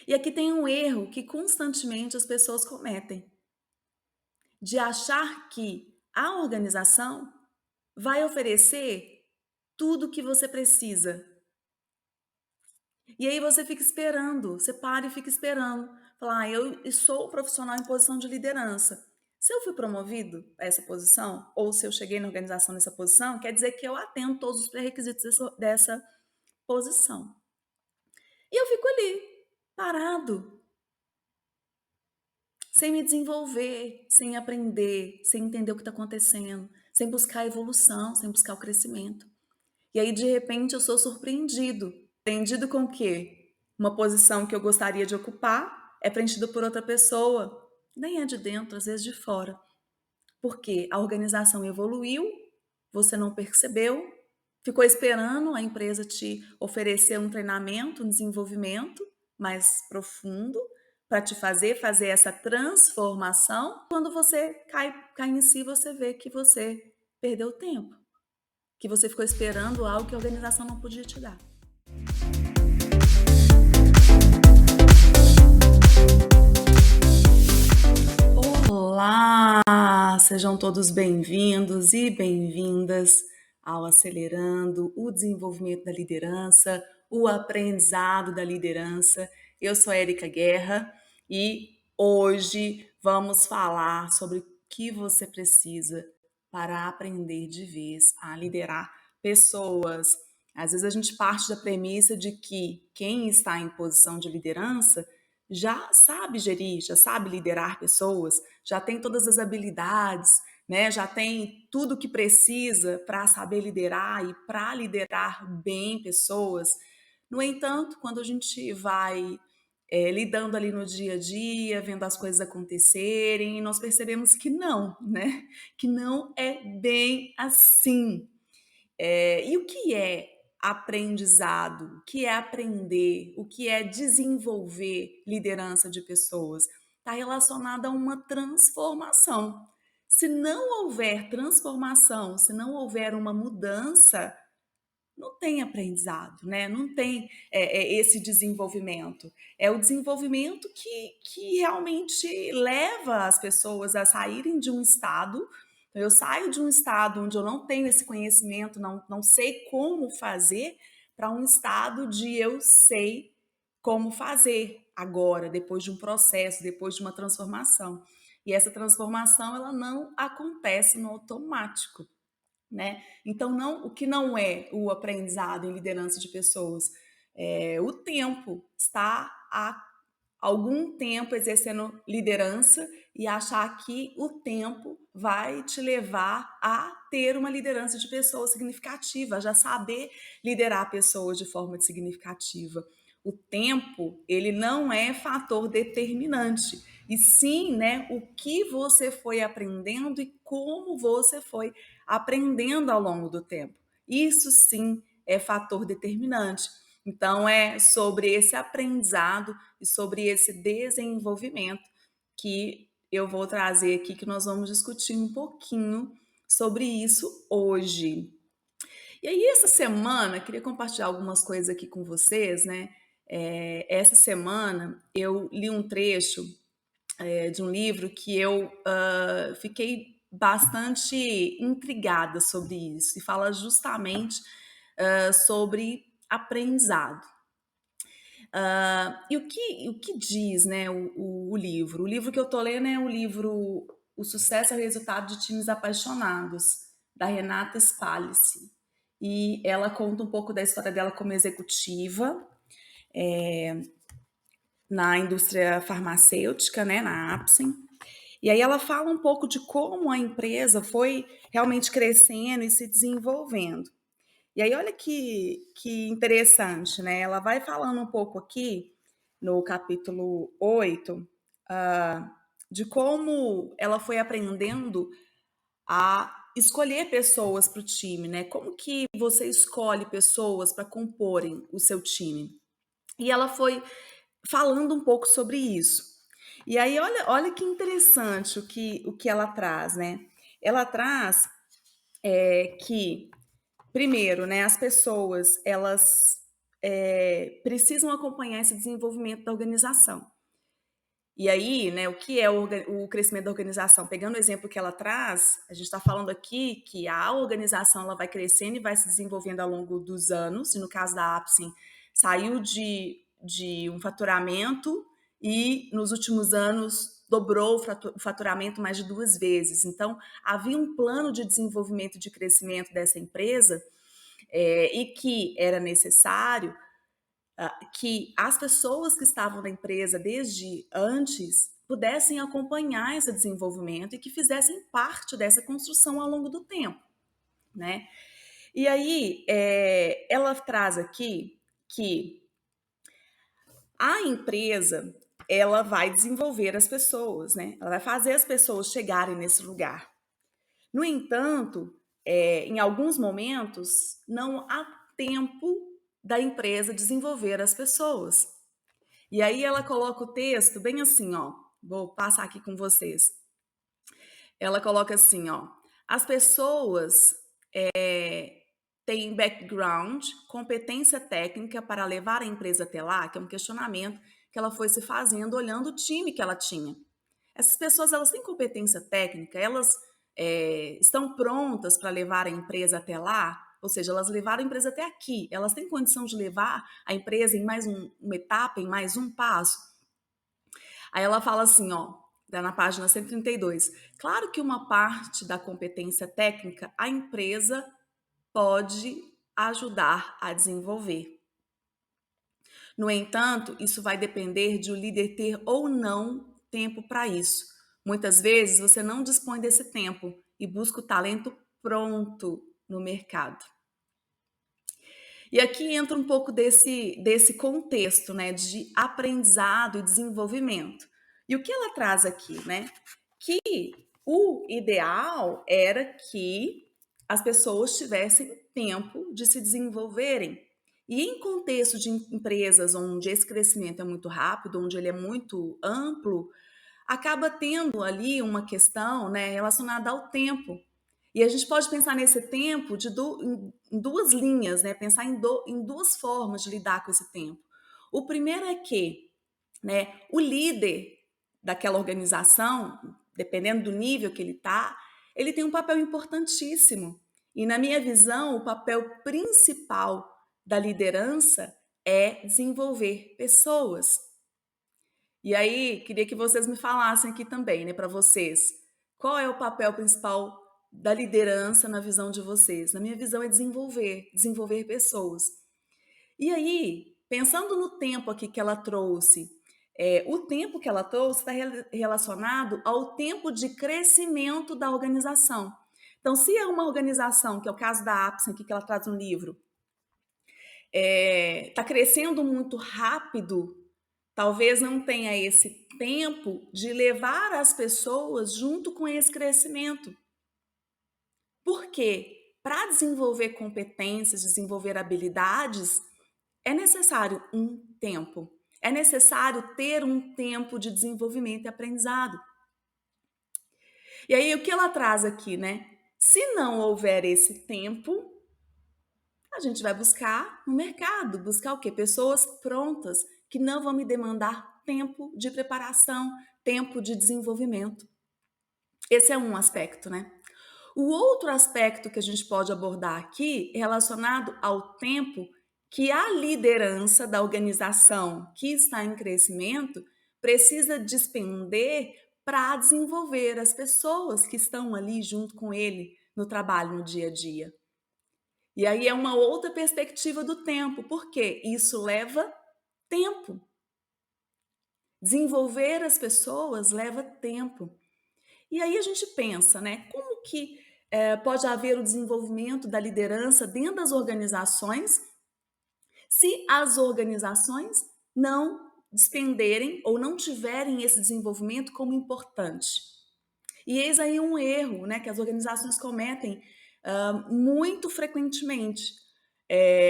E aqui tem um erro que constantemente as pessoas cometem, de achar que a organização vai oferecer tudo o que você precisa. E aí você fica esperando, você para e fica esperando. Falar: eu sou profissional em posição de liderança. Se eu fui promovido a essa posição, ou se eu cheguei na organização nessa posição, quer dizer que eu atendo todos os pré-requisitos dessa posição. E eu fico ali, parado, sem me desenvolver, sem aprender, sem entender o que está acontecendo, sem buscar a evolução, sem buscar o crescimento. E aí, de repente, eu sou surpreendido. Surpreendido com o quê? Uma posição que eu gostaria de ocupar é preenchida por outra pessoa. Nem é de dentro, às vezes de fora. Porque a organização evoluiu, você não percebeu, ficou esperando a empresa te oferecer um treinamento, um desenvolvimento mais profundo para te fazer essa transformação. Quando você cai em si, você vê que você perdeu tempo, que você ficou esperando algo que a organização não podia te dar. Olá, sejam todos bem-vindos e bem-vindas ao Acelerando o Desenvolvimento da Liderança, o Aprendizado da Liderança. Eu sou a Érica Guerra e hoje vamos falar sobre o que você precisa para aprender de vez a liderar pessoas. Às vezes a gente parte da premissa de que quem está em posição de liderança já sabe gerir, já sabe liderar pessoas, já tem todas as habilidades, né? Já tem tudo o que precisa para saber liderar e para liderar bem pessoas. No entanto, quando a gente vai lidando ali no dia a dia, vendo as coisas acontecerem, nós percebemos que não, né? Que não é bem assim. E o que é aprendizado? O que é aprender? O que é desenvolver liderança de pessoas? Está relacionado a uma transformação. Se não houver transformação, se não houver uma mudança, não tem aprendizado, né? Não tem esse desenvolvimento. É o desenvolvimento que realmente leva as pessoas a saírem de um estado. Eu saio de um estado onde eu não tenho esse conhecimento, não sei como fazer, para um estado de eu sei como fazer agora, depois de um processo, depois de uma transformação. E essa transformação, ela não acontece no automático, né? Então, o que não é o aprendizado em liderança de pessoas? O tempo, está há algum tempo exercendo liderança e achar que o tempo vai te levar a ter uma liderança de pessoas significativa, já saber liderar pessoas de forma significativa. O tempo, ele não é fator determinante, e sim, né, o que você foi aprendendo e como você foi aprendendo ao longo do tempo. Isso sim é fator determinante. Então, é sobre esse aprendizado e sobre esse desenvolvimento que eu vou trazer aqui, que nós vamos discutir um pouquinho sobre isso hoje. E aí, essa semana, queria compartilhar algumas coisas aqui com vocês, né? Essa semana eu li um trecho de um livro que eu fiquei bastante intrigada sobre isso, e fala justamente sobre aprendizado. E o que diz, né, o livro? O livro que eu estou lendo é o livro O Sucesso é o Resultado de Times Apaixonados, da Renata Spalisi. E ela conta um pouco da história dela como executiva na indústria farmacêutica, né, na Apsen. E aí ela fala um pouco de como a empresa foi realmente crescendo e se desenvolvendo. E aí olha que interessante, né? Ela vai falando um pouco aqui no capítulo 8 de como ela foi aprendendo a escolher pessoas para o time, né? Como que você escolhe pessoas para comporem o seu time? E ela foi falando um pouco sobre isso. E aí, olha que interessante o que ela traz, né? Ela traz que, primeiro, né, as pessoas, elas precisam acompanhar esse desenvolvimento da organização. E aí, né, o que é o crescimento da organização? Pegando o exemplo que ela traz, a gente está falando aqui que a organização ela vai crescendo e vai se desenvolvendo ao longo dos anos, e no caso da Apsen, saiu de um faturamento e nos últimos anos dobrou o faturamento mais de 2 vezes. Então, havia um plano de desenvolvimento e de crescimento dessa empresa, e que era necessário que as pessoas que estavam na empresa desde antes pudessem acompanhar esse desenvolvimento e que fizessem parte dessa construção ao longo do tempo, né? E aí, ela traz aqui que a empresa ela vai desenvolver as pessoas, né? Ela vai fazer as pessoas chegarem nesse lugar. No entanto, em alguns momentos, não há tempo da empresa desenvolver as pessoas. E aí ela coloca o texto bem assim, ó. Vou passar aqui com vocês. Ela coloca assim, ó. As pessoas têm background, competência técnica para levar a empresa até lá, que é um questionamento que ela foi se fazendo olhando o time que ela tinha. Essas pessoas elas têm competência técnica, elas estão prontas para levar a empresa até lá, ou seja, elas levaram a empresa até aqui, elas têm condição de levar a empresa em mais uma etapa, em mais um passo. Aí ela fala assim, ó, na página 132, claro que uma parte da competência técnica a empresa pode ajudar a desenvolver. No entanto, isso vai depender de o líder ter ou não tempo para isso. Muitas vezes você não dispõe desse tempo e busca o talento pronto no mercado. E aqui entra um pouco desse contexto, né, de aprendizado e desenvolvimento. E o que ela traz aqui, né? Que o ideal era que as pessoas tivessem tempo de se desenvolverem. E em contexto de empresas onde esse crescimento é muito rápido, onde ele é muito amplo, acaba tendo ali uma questão, né, relacionada ao tempo. E a gente pode pensar nesse tempo em duas linhas, né? Pensar em duas formas de lidar com esse tempo. O primeiro é que, né, o líder daquela organização, dependendo do nível que ele está, ele tem um papel importantíssimo. E na minha visão, o papel principal da liderança é desenvolver pessoas. E aí, queria que vocês me falassem aqui também, né, para vocês, qual é o papel principal da liderança na visão de vocês? Na minha visão é desenvolver pessoas. E aí, pensando no tempo aqui que ela trouxe, o tempo que ela trouxe está relacionado ao tempo de crescimento da organização. Então, se é uma organização, que é o caso da Apsen, aqui que ela traz no livro, está crescendo muito rápido, talvez não tenha esse tempo de levar as pessoas junto com esse crescimento. Por quê? Para desenvolver competências, desenvolver habilidades, é necessário um tempo. É necessário ter um tempo de desenvolvimento e aprendizado. E aí, o que ela traz aqui, né? Se não houver esse tempo, a gente vai buscar no mercado, buscar o quê? Pessoas prontas, que não vão me demandar tempo de preparação, tempo de desenvolvimento. Esse é um aspecto, né? O outro aspecto que a gente pode abordar aqui é relacionado ao tempo que a liderança da organização que está em crescimento precisa despender para desenvolver as pessoas que estão ali junto com ele no trabalho, no dia a dia. E aí é uma outra perspectiva do tempo, porque isso leva tempo. Desenvolver as pessoas leva tempo. E aí a gente pensa, né? Como que pode haver o desenvolvimento da liderança dentro das organizações se as organizações não despenderem ou não tiverem esse desenvolvimento como importante? E eis aí um erro, né, que as organizações cometem muito frequentemente.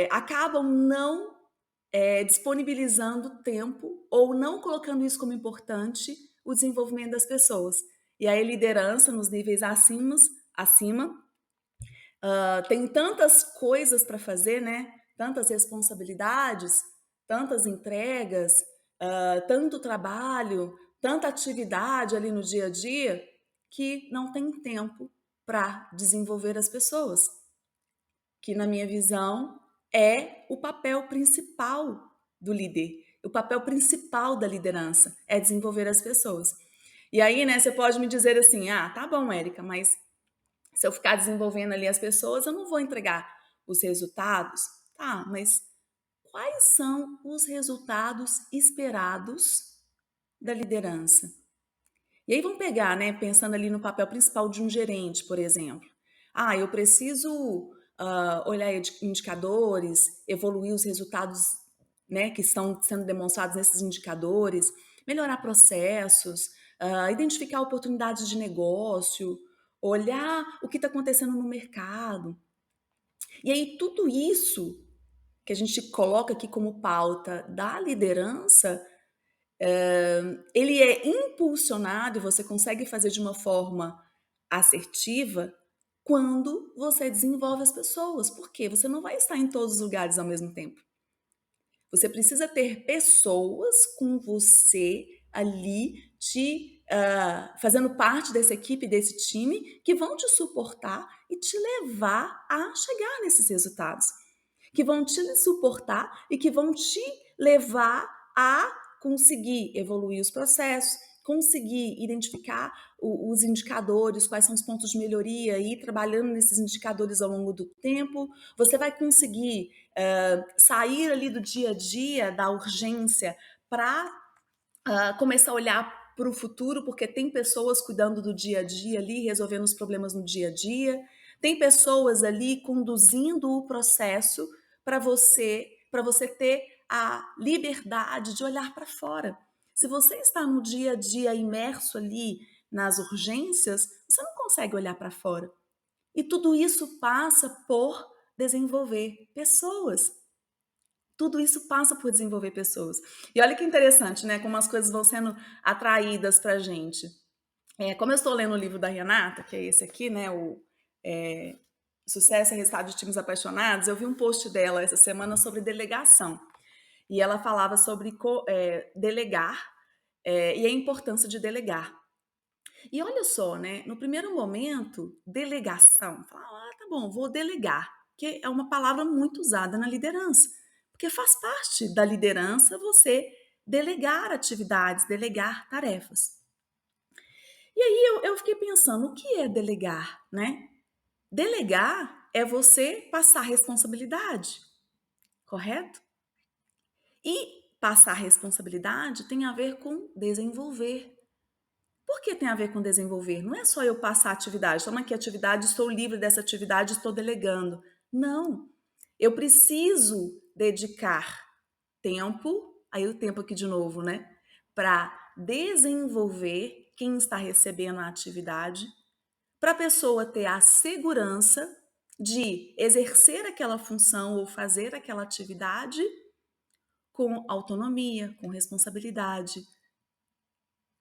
Acabam não disponibilizando tempo ou não colocando isso como importante o desenvolvimento das pessoas. E aí, liderança nos níveis acima tem tantas coisas para fazer, né? tantas responsabilidades, tantas entregas, tanto trabalho, tanta atividade ali no dia a dia, que não tem tempo para desenvolver as pessoas, que na minha visão é o papel principal do líder, o papel principal da liderança é desenvolver as pessoas. E aí, né, você pode me dizer assim: "Ah, tá bom, Érica, mas se eu ficar desenvolvendo ali as pessoas, eu não vou entregar os resultados". Tá, mas quais são os resultados esperados da liderança? E aí vamos pegar, né, pensando ali no papel principal de um gerente, por exemplo. Ah, eu preciso olhar indicadores, evoluir os resultados, né, que estão sendo demonstrados nesses indicadores, melhorar processos, identificar oportunidades de negócio, olhar o que está acontecendo no mercado. E aí tudo isso que a gente coloca aqui como pauta da liderança, ele é impulsionado e você consegue fazer de uma forma assertiva quando você desenvolve as pessoas. Por quê? Você não vai estar em todos os lugares ao mesmo tempo. Você precisa ter pessoas com você ali fazendo parte dessa equipe, desse time, que vão te suportar e te levar a chegar nesses resultados, que vão te suportar e que vão te levar a conseguir evoluir os processos, conseguir identificar os indicadores, quais são os pontos de melhoria, e ir trabalhando nesses indicadores ao longo do tempo. Você vai conseguir sair ali do dia a dia, da urgência, para começar a olhar para o futuro, porque tem pessoas cuidando do dia a dia ali, resolvendo os problemas no dia a dia, tem pessoas ali conduzindo o processo para você ter a liberdade de olhar para fora. Se você está no dia a dia imerso ali nas urgências, você não consegue olhar para fora. E tudo isso passa por desenvolver pessoas. Tudo isso passa por desenvolver pessoas. E olha que interessante, né? Como as coisas vão sendo atraídas para a gente. Como eu estou lendo o livro da Renata, que é esse aqui, né? O Sucesso é Resultado de Times Apaixonados, eu vi um post dela essa semana sobre delegação. E ela falava sobre delegar e a importância de delegar. E olha só, né? No primeiro momento, delegação. Fala, tá bom, vou delegar, que é uma palavra muito usada na liderança, porque faz parte da liderança você delegar atividades, delegar tarefas. E aí eu fiquei pensando, o que é delegar, né? Delegar é você passar responsabilidade, correto? E passar responsabilidade tem a ver com desenvolver. Por que tem a ver com desenvolver? Não é só eu passar a atividade, toma aqui a atividade, estou livre dessa atividade, estou delegando. Não. Eu preciso dedicar tempo, aí o tempo aqui de novo, né? Para desenvolver quem está recebendo a atividade, para a pessoa ter a segurança de exercer aquela função ou fazer aquela atividade com autonomia, com responsabilidade,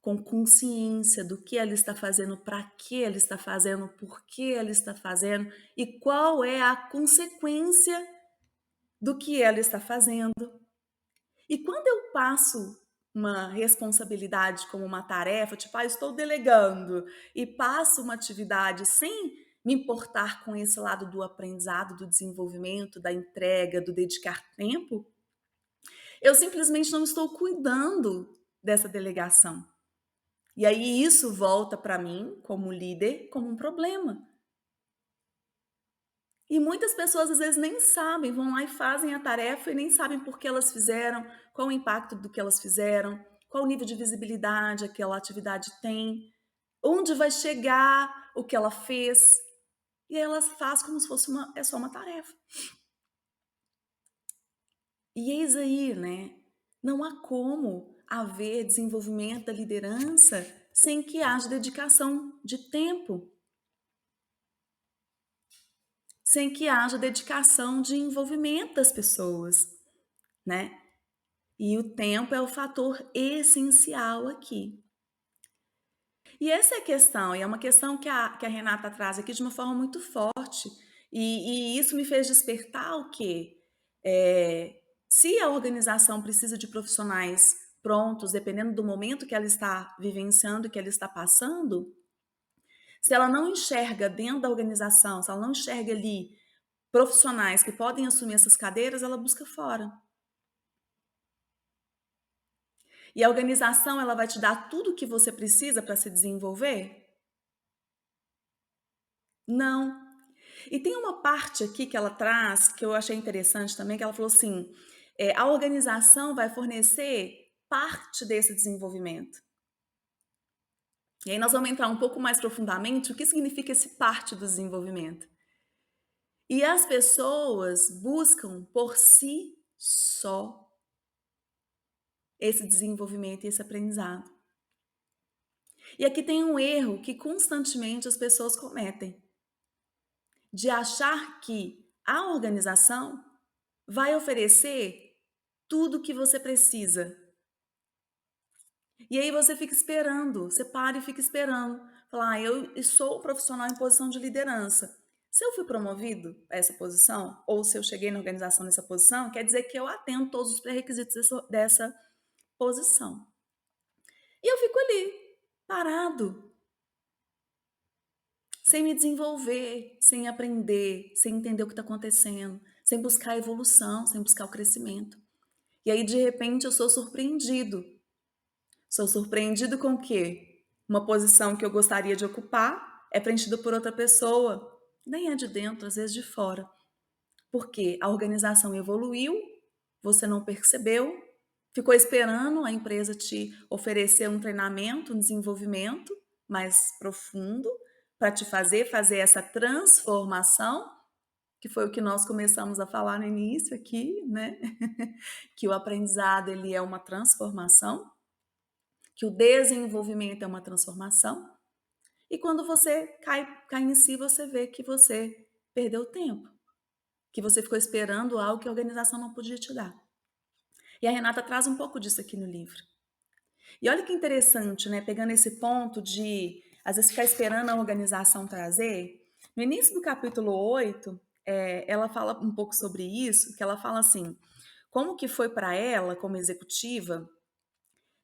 com consciência do que ela está fazendo, para que ela está fazendo, por que ela está fazendo e qual é a consequência do que ela está fazendo. E quando eu passo uma responsabilidade como uma tarefa, tipo, estou delegando, e passo uma atividade sem me importar com esse lado do aprendizado, do desenvolvimento, da entrega, do dedicar tempo, eu simplesmente não estou cuidando dessa delegação. E aí isso volta para mim, como líder, como um problema. E muitas pessoas às vezes nem sabem, vão lá e fazem a tarefa e nem sabem por que elas fizeram, qual o impacto do que elas fizeram, qual o nível de visibilidade aquela atividade tem, onde vai chegar o que ela fez. E aí elas fazem como se fosse só uma tarefa. E eis aí, né? Não há como haver desenvolvimento da liderança sem que haja dedicação de tempo, sem que haja dedicação de envolvimento das pessoas, né? E o tempo é o fator essencial aqui. E essa é a questão, e é uma questão que a Renata traz aqui de uma forma muito forte. E isso me fez despertar o quê? Se a organização precisa de profissionais prontos, dependendo do momento que ela está vivenciando, que ela está passando, se ela não enxerga dentro da organização, se ela não enxerga ali profissionais que podem assumir essas cadeiras, ela busca fora. E a organização, ela vai te dar tudo o que você precisa para se desenvolver? Não. E tem uma parte aqui que ela traz, que eu achei interessante também, que ela falou assim: a organização vai fornecer parte desse desenvolvimento. E aí nós vamos entrar um pouco mais profundamente o que significa esse parte do desenvolvimento. E as pessoas buscam por si só esse desenvolvimento e esse aprendizado. E aqui tem um erro que constantemente as pessoas cometem, de achar que a organização vai oferecer tudo o que você precisa. E aí você fica esperando, você para e fica esperando. Falar, eu sou um profissional em posição de liderança. Se eu fui promovido a essa posição, ou se eu cheguei na organização nessa posição, quer dizer que eu atendo todos os pré-requisitos dessa posição. E eu fico ali, parado, sem me desenvolver, sem aprender, sem entender o que está acontecendo, sem buscar a evolução, sem buscar o crescimento. E aí, de repente, eu sou surpreendido. Sou surpreendido com o quê? Uma posição que eu gostaria de ocupar é preenchida por outra pessoa. Nem é de dentro, às vezes de fora. Porque a organização evoluiu, você não percebeu, ficou esperando a empresa te oferecer um treinamento, um desenvolvimento mais profundo para te fazer essa transformação, que foi o que nós começamos a falar no início aqui, né? Que o aprendizado ele é uma transformação, que o desenvolvimento é uma transformação. E quando você cai em si, você vê que você perdeu tempo, que você ficou esperando algo que a organização não podia te dar. E a Renata traz um pouco disso aqui no livro. E olha que interessante, né? Pegando esse ponto de, às vezes, ficar esperando a organização trazer. No início do capítulo 8, ela fala um pouco sobre isso, que ela fala assim, como que foi para ela, como executiva,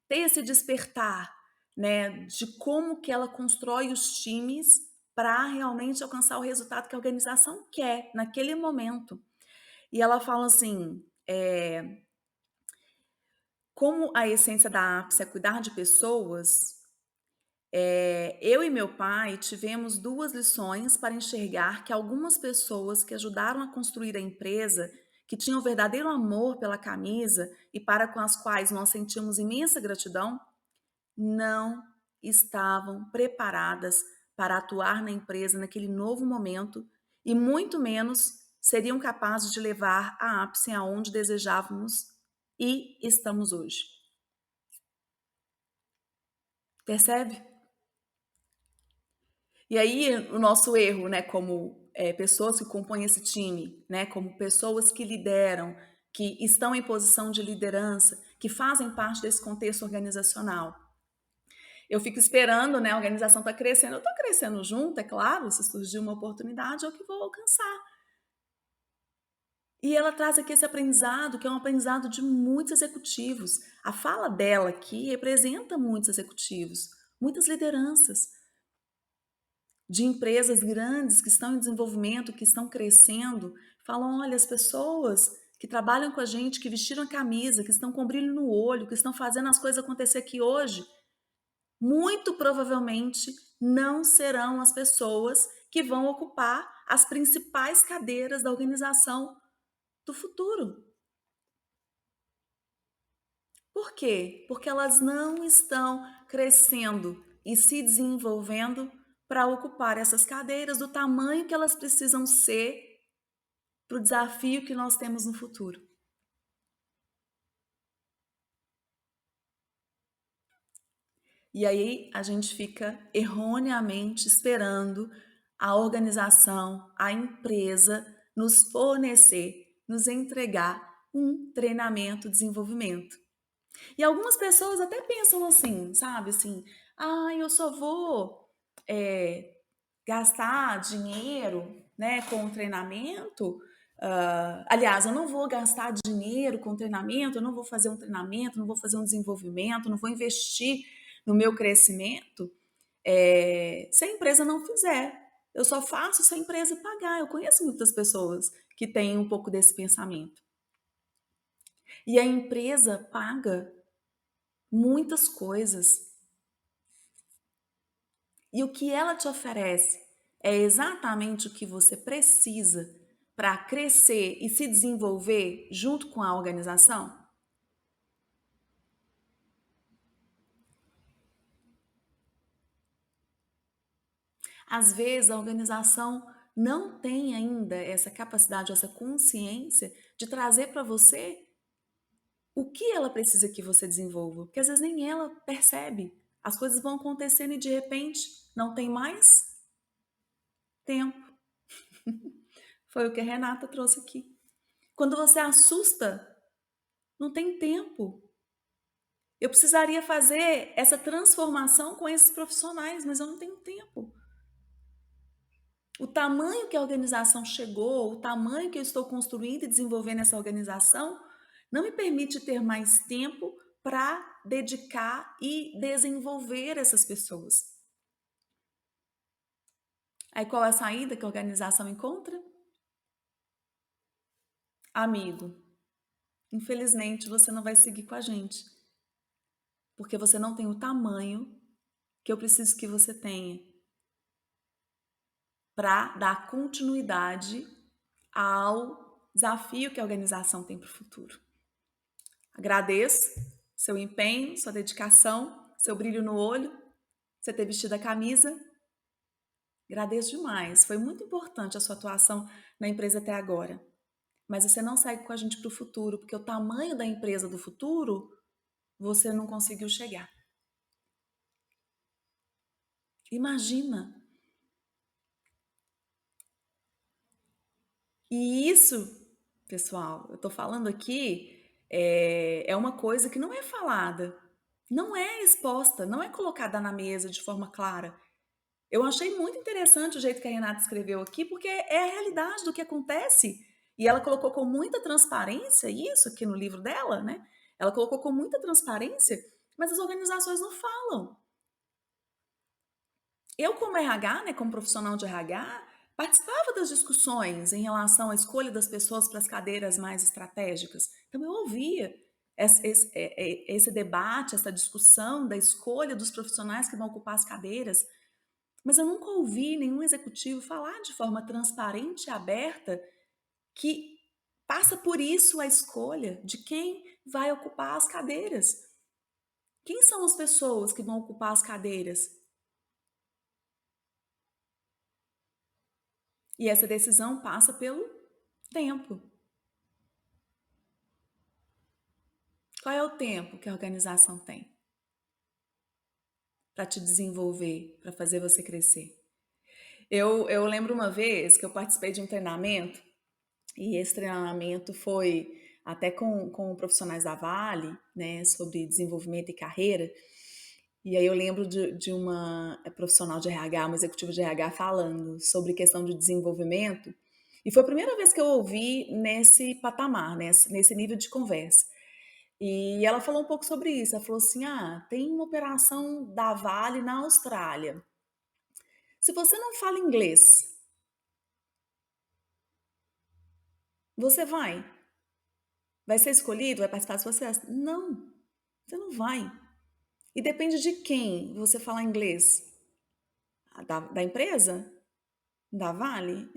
ter esse despertar, né, de como que ela constrói os times para realmente alcançar o resultado que a organização quer naquele momento. E ela fala assim, como a essência da ápice é cuidar de pessoas, eu e meu pai tivemos duas lições para enxergar que algumas pessoas que ajudaram a construir a empresa, que tinham verdadeiro amor pela camisa e para com as quais nós sentimos imensa gratidão, não estavam preparadas para atuar na empresa naquele novo momento e muito menos seriam capazes de levar a ápice aonde desejávamos e estamos hoje. Percebe? E aí o nosso erro, né, como pessoas que compõem esse time, né, como pessoas que lideram, que estão em posição de liderança, que fazem parte desse contexto organizacional. Eu fico esperando, né, a organização está crescendo, eu estou crescendo junto, é claro, se surgir uma oportunidade, eu que vou alcançar. E ela traz aqui esse aprendizado, que é um aprendizado de muitos executivos. A fala dela aqui representa muitos executivos, muitas lideranças de empresas grandes que estão em desenvolvimento, que estão crescendo, falam: olha, as pessoas que trabalham com a gente, que vestiram a camisa, que estão com brilho no olho, que estão fazendo as coisas acontecer aqui hoje, muito provavelmente não serão as pessoas que vão ocupar as principais cadeiras da organização do futuro. Por quê? Porque elas não estão crescendo e se desenvolvendo para ocupar essas cadeiras do tamanho que elas precisam ser para o desafio que nós temos no futuro. E aí a gente fica erroneamente esperando a organização, a empresa nos fornecer, nos entregar um treinamento, desenvolvimento. E algumas pessoas até pensam assim, sabe, assim, eu só vou gastar dinheiro, né, com treinamento Aliás, eu não vou gastar dinheiro com treinamento, eu não vou fazer um treinamento, não vou fazer um desenvolvimento, não vou investir no meu crescimento, se a empresa não fizer. Eu só faço se a empresa pagar. Eu conheço muitas pessoas que têm um pouco desse pensamento. E a empresa paga muitas coisas. E o que ela te oferece é exatamente o que você precisa para crescer e se desenvolver junto com a organização? Às vezes a organização não tem ainda essa capacidade, essa consciência de trazer para você o que ela precisa que você desenvolva, porque às vezes nem ela percebe. As coisas vão acontecendo e de repente não tem mais tempo. Foi o que a Renata trouxe aqui. Quando você assusta, não tem tempo. Eu precisaria fazer essa transformação com esses profissionais, mas eu não tenho tempo. O tamanho que a organização chegou, o tamanho que eu estou construindo e desenvolvendo essa organização, não me permite ter mais tempo para dedicar e desenvolver essas pessoas. Aí qual é a saída que a organização encontra? Amigo, infelizmente você não vai seguir com a gente, porque você não tem o tamanho que eu preciso que você tenha para dar continuidade ao desafio que a organização tem para o futuro. Agradeço seu empenho, sua dedicação, seu brilho no olho, você ter vestido a camisa. Agradeço demais. Foi muito importante a sua atuação na empresa até agora. Mas você não segue com a gente para o futuro, porque o tamanho da empresa do futuro você não conseguiu chegar. Imagina. E isso, pessoal, eu estou falando aqui, é uma coisa que não é falada, não é exposta, não é colocada na mesa de forma clara. Eu achei muito interessante o jeito que a Renata escreveu aqui, porque é a realidade do que acontece. E ela colocou com muita transparência isso aqui no livro dela, né? Ela colocou com muita transparência, mas as organizações não falam. Eu, como RH, né, como profissional de RH, participava das discussões em relação à escolha das pessoas para as cadeiras mais estratégicas. Então, eu ouvia esse debate, essa discussão da escolha dos profissionais que vão ocupar as cadeiras, mas eu nunca ouvi nenhum executivo falar de forma transparente e aberta que passa por isso a escolha de quem vai ocupar as cadeiras. Quem são as pessoas que vão ocupar as cadeiras? E essa decisão passa pelo tempo. Qual é o tempo que a organização tem para te desenvolver, para fazer você crescer? Eu lembro uma vez que eu participei de um treinamento, e esse treinamento foi até com profissionais da Vale, né, sobre desenvolvimento e carreira. E aí eu lembro de uma profissional de RH, uma executiva de RH, falando sobre questão de desenvolvimento. E foi a primeira vez que eu ouvi nesse patamar, nesse nível de conversa. E ela falou um pouco sobre isso. Ela falou assim: ah, tem uma operação da Vale na Austrália. Se você não fala inglês, você vai? Vai ser escolhido? Vai participar desse processo? Não, você não vai. E depende de quem você falar inglês. Da empresa? Da Vale?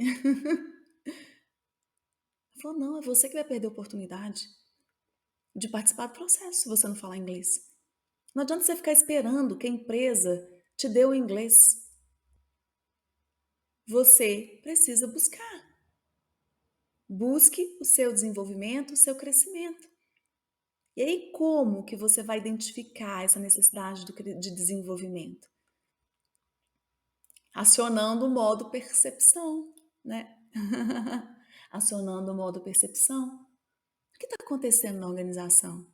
Ela falou: não, é você que vai perder a oportunidade de participar do processo se você não falar inglês. Não adianta você ficar esperando que a empresa te dê o inglês. Você precisa buscar. Busque o seu desenvolvimento, o seu crescimento. E aí, como que você vai identificar essa necessidade de desenvolvimento? Acionando o modo percepção, né? Acionando o modo percepção. O que está acontecendo na organização? O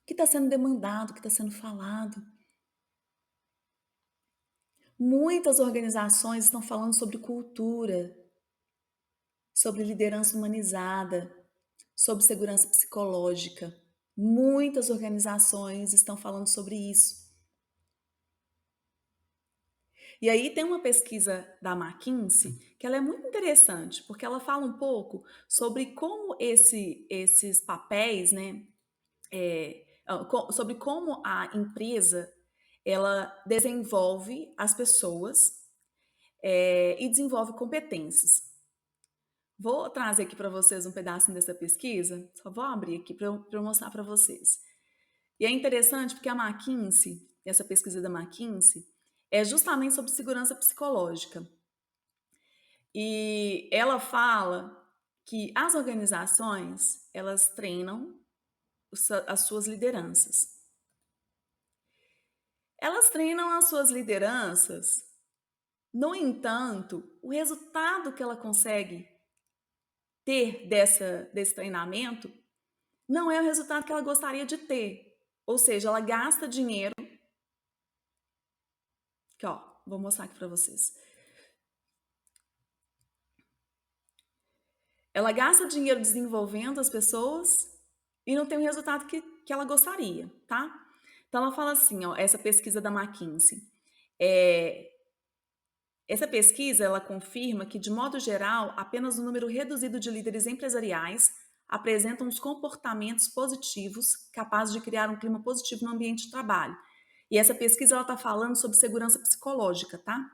que está sendo demandado? O que está sendo falado? Muitas organizações estão falando sobre cultura. sobre liderança humanizada, sobre segurança psicológica. Muitas organizações estão falando sobre isso. E aí tem uma pesquisa da McKinsey que ela é muito interessante, porque ela fala um pouco sobre como esses papéis, né, sobre como a empresa ela desenvolve as pessoas e desenvolve competências. Vou trazer aqui para vocês um pedacinho dessa pesquisa, só vou abrir aqui para eu mostrar para vocês. E é interessante porque a McKinsey, essa pesquisa da McKinsey, é justamente sobre segurança psicológica. E ela fala que as organizações, elas treinam as suas lideranças. Elas treinam as suas lideranças, no entanto, o resultado que ela consegue ter desse treinamento não é o resultado que ela gostaria de ter. Ou seja, ela gasta dinheiro. Aqui, ó, vou mostrar aqui para vocês. Ela gasta dinheiro desenvolvendo as pessoas e não tem o resultado que ela gostaria, tá? Então ela fala assim, ó, essa pesquisa da McKinsey. Essa pesquisa ela confirma que, de modo geral, apenas um número reduzido de líderes empresariais apresentam os comportamentos positivos capazes de criar um clima positivo no ambiente de trabalho. E essa pesquisa está falando sobre segurança psicológica, tá?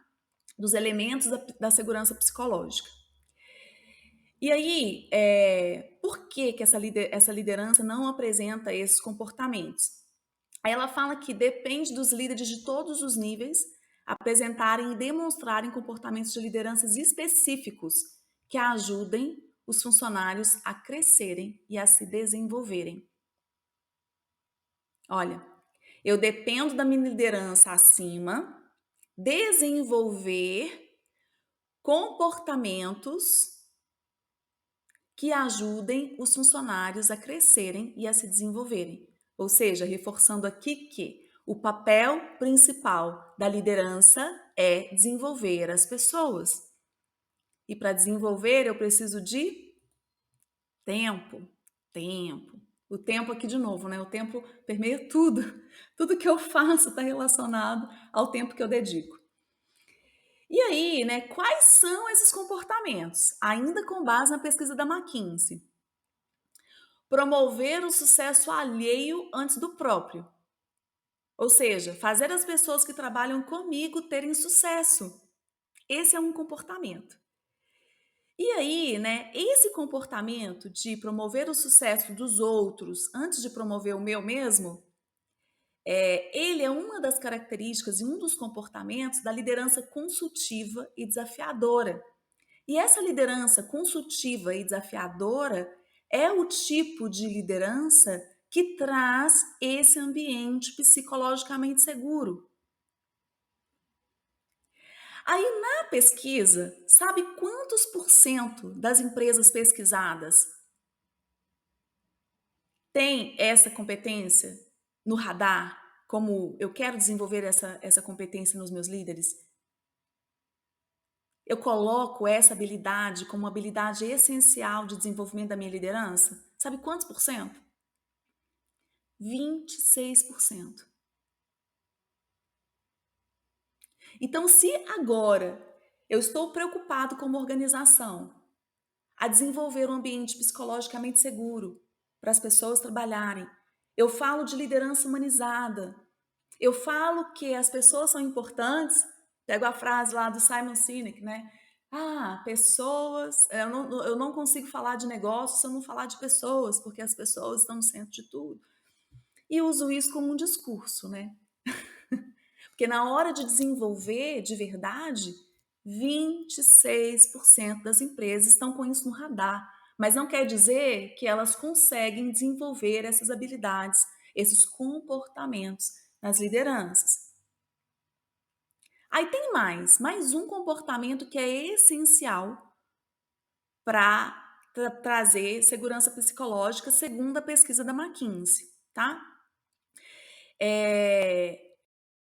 Dos elementos da segurança psicológica. E aí, por que essa liderança não apresenta esses comportamentos? Aí ela fala que depende dos líderes de todos os níveis apresentarem e demonstrarem comportamentos de lideranças específicos que ajudem os funcionários a crescerem e a se desenvolverem. Olha, eu dependo da minha liderança acima desenvolver comportamentos que ajudem os funcionários a crescerem e a se desenvolverem. Ou seja, reforçando aqui que o papel principal da liderança é desenvolver as pessoas. E para desenvolver, eu preciso de tempo. Tempo. O tempo aqui de novo, né? O tempo permeia tudo. Tudo que eu faço está relacionado ao tempo que eu dedico. E aí, né, quais são esses comportamentos? Ainda com base na pesquisa da McKinsey. Promover o sucesso alheio antes do próprio. Ou seja, fazer as pessoas que trabalham comigo terem sucesso. Esse é um comportamento. E aí, né, esse comportamento de promover o sucesso dos outros antes de promover o meu mesmo, ele é uma das características e um dos comportamentos da liderança consultiva e desafiadora. E essa liderança consultiva e desafiadora é o tipo de liderança que traz esse ambiente psicologicamente seguro. Aí na pesquisa, sabe quantos por cento das empresas pesquisadas tem essa competência no radar? Como eu quero desenvolver essa competência nos meus líderes? Eu coloco essa habilidade como uma habilidade essencial de desenvolvimento da minha liderança? Sabe quantos por cento? 26%. Então, se agora eu estou preocupado como organização a desenvolver um ambiente psicologicamente seguro para as pessoas trabalharem, eu falo de liderança humanizada, eu falo que as pessoas são importantes, pego a frase lá do Simon Sinek, né? Ah, pessoas, eu não consigo falar de negócios se eu não falar de pessoas, porque as pessoas estão no centro de tudo. E uso isso como um discurso, né? Porque na hora de desenvolver de verdade, 26% das empresas estão com isso no radar. Mas não quer dizer que elas conseguem desenvolver essas habilidades, esses comportamentos nas lideranças. Aí tem mais um comportamento que é essencial para trazer segurança psicológica, segundo a pesquisa da McKinsey, tá?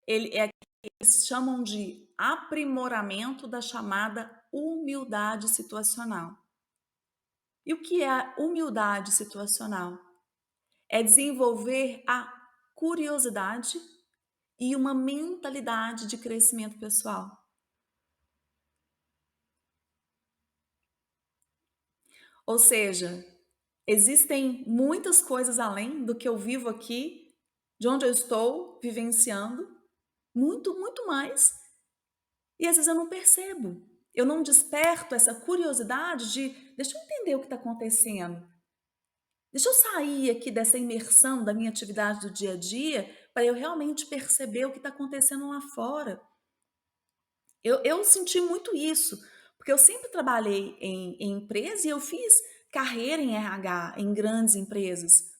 Eles chamam de aprimoramento da chamada humildade situacional. E o que é a humildade situacional? É desenvolver a curiosidade e uma mentalidade de crescimento pessoal. Ou seja, existem muitas coisas além do que eu vivo aqui, de onde eu estou vivenciando, muito, muito mais, e às vezes eu não percebo. Eu não desperto essa curiosidade de deixa eu entender o que está acontecendo. Deixa eu sair aqui dessa imersão da minha atividade do dia a dia para eu realmente perceber o que está acontecendo lá fora. Eu senti muito isso, porque eu sempre trabalhei em empresa e eu fiz carreira em RH, em grandes empresas.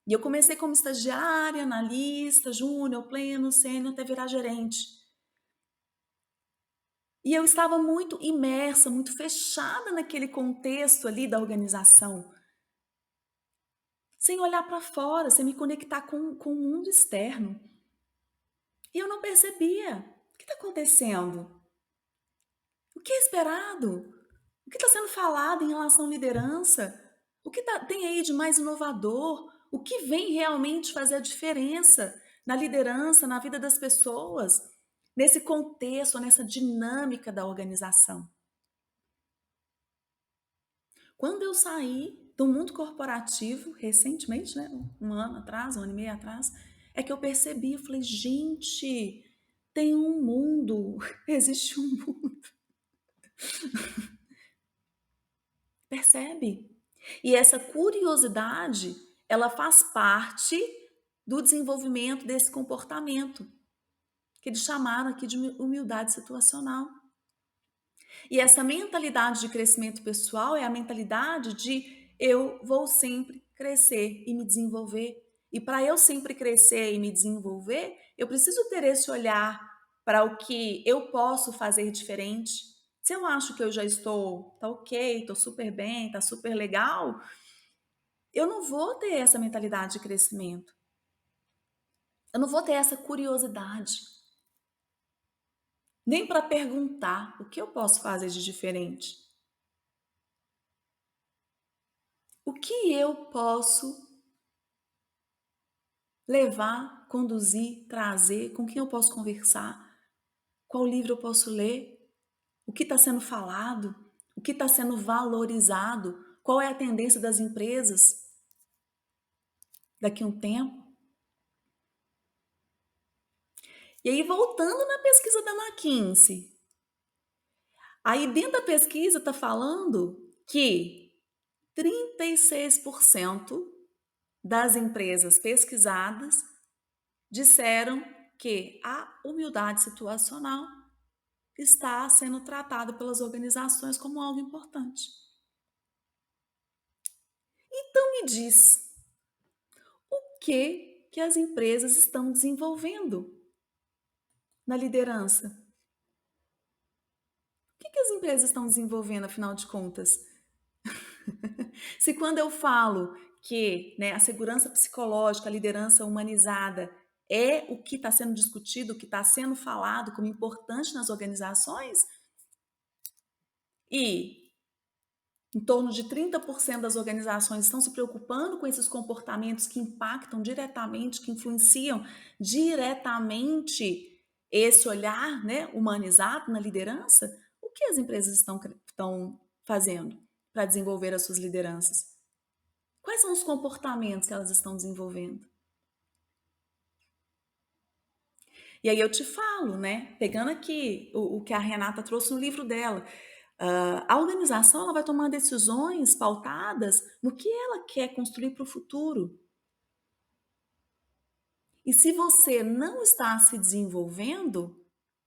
E eu comecei como estagiária, analista, júnior, pleno, sênior, até virar gerente. E eu estava muito imersa, muito fechada naquele contexto ali da organização, sem olhar para fora, sem me conectar com o mundo externo. E eu não percebia. O que está acontecendo? O que é esperado? O que está sendo falado em relação à liderança? O que tem aí de mais inovador? O que vem realmente fazer a diferença na liderança, na vida das pessoas, nesse contexto, nessa dinâmica da organização? Quando eu saí do mundo corporativo, recentemente, né, um ano atrás, um ano e meio atrás, é que eu percebi, eu falei, gente, tem um mundo, existe um mundo, percebe? E essa curiosidade, ela faz parte do desenvolvimento desse comportamento, que eles chamaram aqui de humildade situacional. E essa mentalidade de crescimento pessoal é a mentalidade de eu vou sempre crescer e me desenvolver. E para eu sempre crescer e me desenvolver, eu preciso ter esse olhar para o que eu posso fazer diferente. Se eu acho que eu já estou, tá ok, estou super bem, tá super legal, eu não vou ter essa mentalidade de crescimento. Eu não vou ter essa curiosidade. Nem para perguntar o que eu posso fazer de diferente. O que eu posso levar, conduzir, trazer, com quem eu posso conversar, qual livro eu posso ler, o que está sendo falado, o que está sendo valorizado, qual é a tendência das empresas daqui a um tempo. E aí, voltando na pesquisa da McKinsey, aí dentro da pesquisa está falando que 36% das empresas pesquisadas disseram que a humildade situacional está sendo tratada pelas organizações como algo importante. Então me diz, o que as empresas estão desenvolvendo na liderança? O que as empresas estão desenvolvendo, afinal de contas? Se quando eu falo que, né, a segurança psicológica, a liderança humanizada é o que está sendo discutido, o que está sendo falado como importante nas organizações, e em torno de 30% das organizações estão se preocupando com esses comportamentos que impactam diretamente, que influenciam diretamente esse olhar, né, humanizado na liderança. O que as empresas estão fazendo para desenvolver as suas lideranças? Quais são os comportamentos que elas estão desenvolvendo? E aí eu te falo, né? Pegando aqui o que a Renata trouxe no livro dela, a organização ela vai tomar decisões pautadas no que ela quer construir para o futuro. E se você não está se desenvolvendo,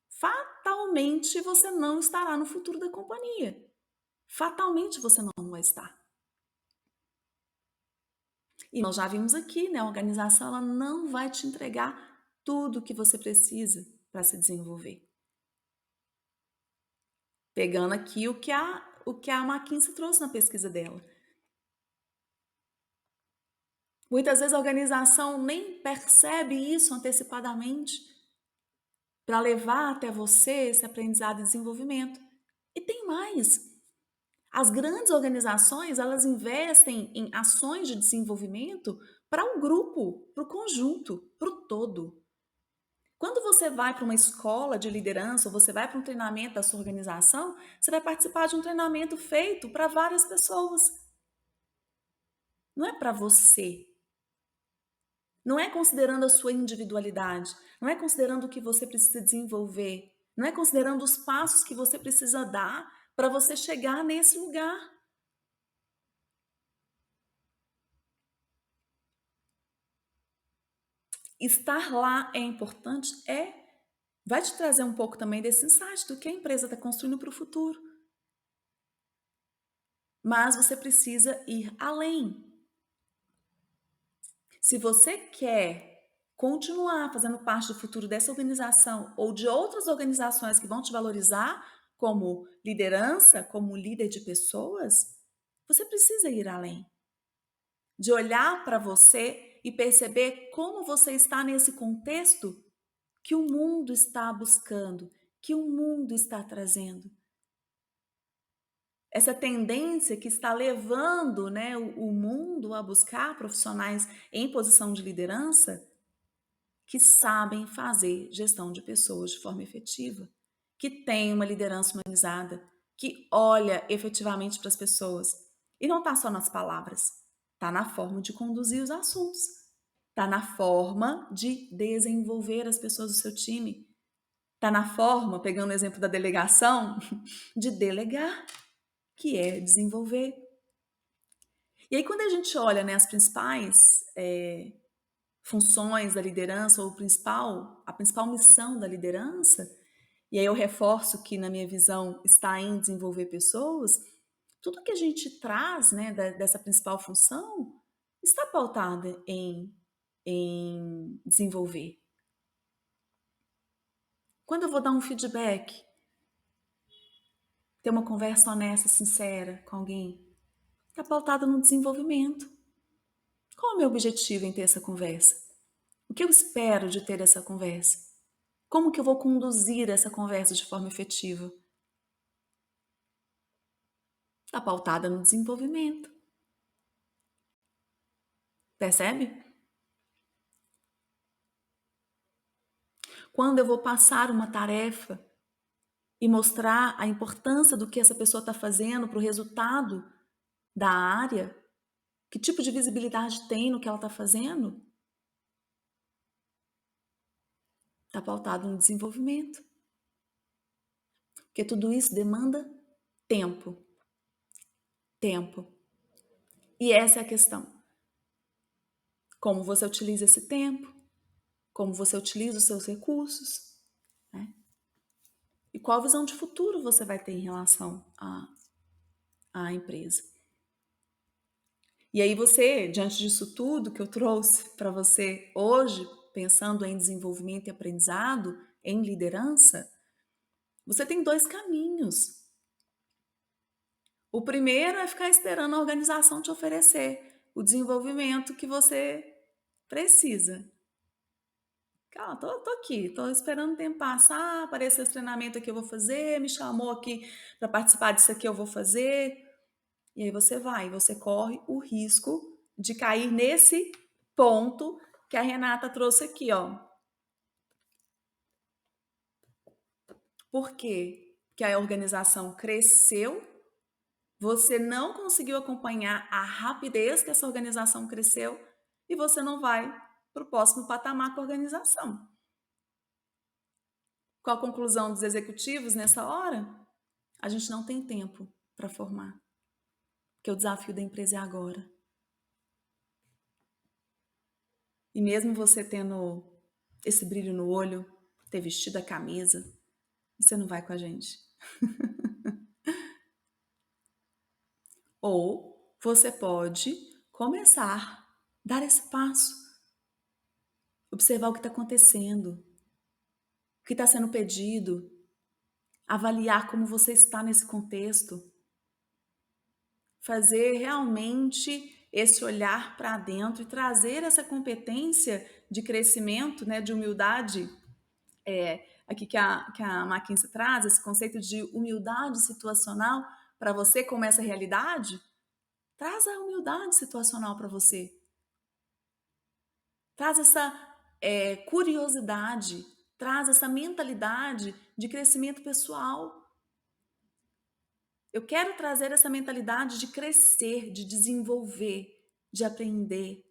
fatalmente você não estará no futuro da companhia. Fatalmente você não vai estar. E nós já vimos aqui, né? A organização ela não vai te entregar tudo o que você precisa para se desenvolver. Pegando aqui o que a McKinsey trouxe na pesquisa dela. Muitas vezes a organização nem percebe isso antecipadamente para levar até você esse aprendizado e desenvolvimento. E tem mais. As grandes organizações, elas investem em ações de desenvolvimento para um grupo, para o conjunto, para o todo. Quando você vai para uma escola de liderança ou você vai para um treinamento da sua organização, você vai participar de um treinamento feito para várias pessoas. Não é para você. Não é considerando a sua individualidade, não é considerando o que você precisa desenvolver, não é considerando os passos que você precisa dar para você chegar nesse lugar. Estar lá é importante? É. Vai te trazer um pouco também desse insight do que a empresa está construindo para o futuro. Mas você precisa ir além. Se você quer continuar fazendo parte do futuro dessa organização ou de outras organizações que vão te valorizar como liderança, como líder de pessoas, você precisa ir além. De olhar para você e perceber como você está nesse contexto que o mundo está buscando, que o mundo está trazendo. Essa tendência que está levando, né, o mundo a buscar profissionais em posição de liderança que sabem fazer gestão de pessoas de forma efetiva, que tem uma liderança humanizada, que olha efetivamente para as pessoas. E não está só nas palavras, está na forma de conduzir os assuntos, está na forma de desenvolver as pessoas do seu time, está na forma, pegando o exemplo da delegação, de delegar, que é desenvolver. E aí, quando a gente olha, né, as principais funções da liderança, ou a principal missão da liderança, e aí eu reforço que, na minha visão, está em desenvolver pessoas, tudo que a gente traz, né, dessa principal função está pautada em desenvolver. Quando eu vou dar um feedback, ter uma conversa honesta, sincera com alguém, está pautada no desenvolvimento. Qual é o meu objetivo em ter essa conversa? O que eu espero de ter essa conversa? Como que eu vou conduzir essa conversa de forma efetiva? Está pautada no desenvolvimento. Percebe? Quando eu vou passar uma tarefa e mostrar a importância do que essa pessoa está fazendo para o resultado da área, que tipo de visibilidade tem no que ela está fazendo, está pautado no desenvolvimento. Porque tudo isso demanda tempo. Tempo. E essa é a questão. Como você utiliza esse tempo? Como você utiliza os seus recursos? Né? E qual visão de futuro você vai ter em relação à empresa? E aí você, diante disso tudo que eu trouxe para você hoje, pensando em desenvolvimento e aprendizado, em liderança, você tem dois caminhos. O primeiro é ficar esperando a organização te oferecer o desenvolvimento que você precisa. Calma, tô aqui, tô esperando o tempo passar, aparecer esse treinamento aqui eu vou fazer, me chamou aqui para participar disso aqui eu vou fazer. E aí você corre o risco de cair nesse ponto que a Renata trouxe aqui, ó. Por quê? Porque a organização cresceu, você não conseguiu acompanhar a rapidez que essa organização cresceu e você não vai para o próximo patamar com a organização. Qual a conclusão dos executivos nessa hora? A gente não tem tempo para formar, porque o desafio da empresa é agora. E mesmo você tendo esse brilho no olho, ter vestido a camisa, você não vai com a gente. Ou você pode começar a dar esse passo, observar o que está acontecendo, o que está sendo pedido, avaliar como você está nesse contexto, fazer realmente esse olhar para dentro e trazer essa competência de crescimento, né, de humildade, aqui que a McKinsey traz, esse conceito de humildade situacional, para você como essa realidade, traz a humildade situacional para você. Traz essa curiosidade, traz essa mentalidade de crescimento pessoal. Eu quero trazer essa mentalidade de crescer, de desenvolver, de aprender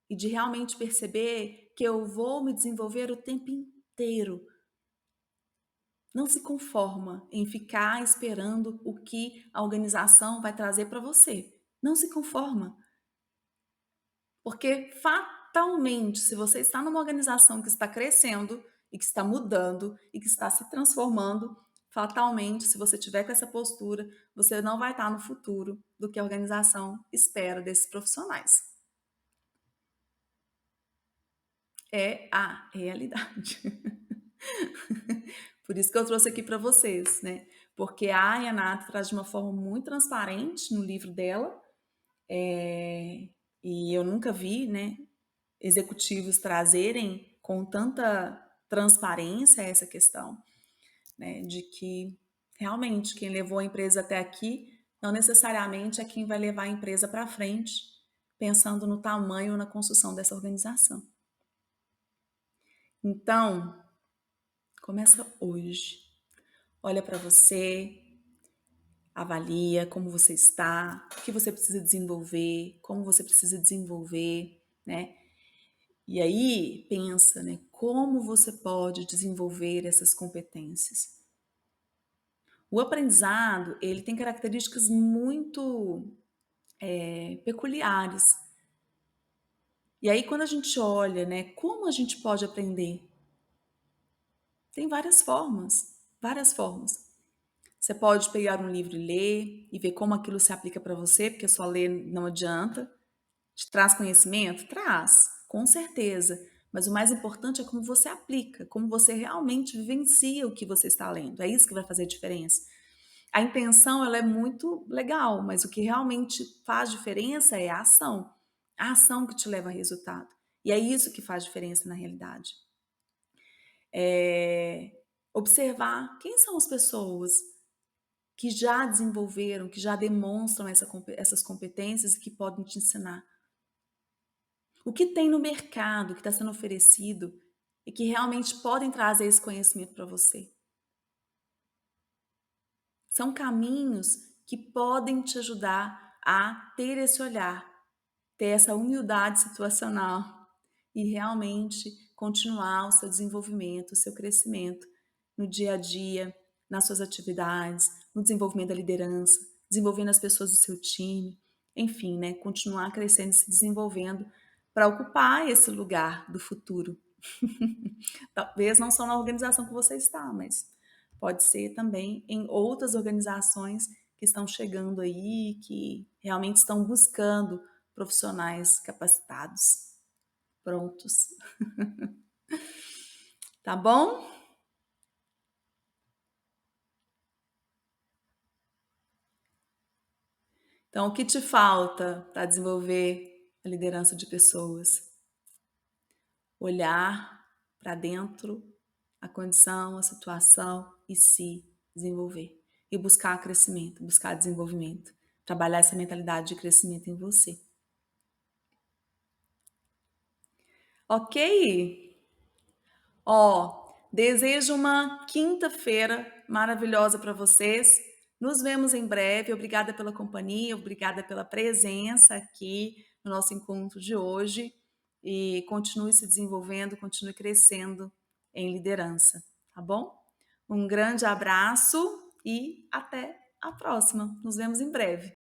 e de realmente perceber que eu vou me desenvolver o tempo inteiro. Não se conforma em ficar esperando o que a organização vai trazer para você. Não se conforma. Porque fatalmente, se você está numa organização que está crescendo e que está mudando e que está se transformando, fatalmente, se você tiver com essa postura, você não vai estar no futuro do que a organização espera desses profissionais. É a realidade. Por isso que eu trouxe aqui para vocês, né? Porque a Ayanata traz de uma forma muito transparente no livro dela, e eu nunca vi, né, executivos trazerem com tanta transparência essa questão, né, de que realmente quem levou a empresa até aqui não necessariamente é quem vai levar a empresa para frente, pensando no tamanho ou na construção dessa organização. Então, começa hoje. Olha para você, avalia como você está, o que você precisa desenvolver, como você precisa desenvolver, né? E aí pensa, né, como você pode desenvolver essas competências. O aprendizado, ele tem características muito peculiares. E aí quando a gente olha, né, como a gente pode aprender? Tem várias formas, várias formas. Você pode pegar um livro e ler e ver como aquilo se aplica para você, porque só ler não adianta. Te traz conhecimento? Traz, com certeza. Mas o mais importante é como você aplica, como você realmente vivencia o que você está lendo. É isso que vai fazer a diferença. A intenção ela é muito legal, mas o que realmente faz diferença é a ação. A ação que te leva a resultado. E é isso que faz diferença na realidade. Observar quem são as pessoas que já desenvolveram, que já demonstram essas competências e que podem te ensinar. O que tem no mercado que está sendo oferecido e que realmente podem trazer esse conhecimento para você? São caminhos que podem te ajudar a ter esse olhar, ter essa humildade situacional e realmente continuar o seu desenvolvimento, o seu crescimento no dia a dia, nas suas atividades, no desenvolvimento da liderança, desenvolvendo as pessoas do seu time, enfim, né, continuar crescendo e se desenvolvendo para ocupar esse lugar do futuro. Talvez não só na organização que você está, mas pode ser também em outras organizações que estão chegando aí, que realmente estão buscando profissionais capacitados, prontos. Tá bom? Então, o que te falta para desenvolver a liderança de pessoas? Olhar para dentro, a condição, a situação e se desenvolver. E buscar crescimento, buscar desenvolvimento. Trabalhar essa mentalidade de crescimento em você. Ok? Ó, desejo uma quinta-feira maravilhosa para vocês. Nos vemos em breve. Obrigada pela companhia, obrigada pela presença aqui no nosso encontro de hoje. E continue se desenvolvendo, continue crescendo em liderança, tá bom? Um grande abraço e até a próxima. Nos vemos em breve.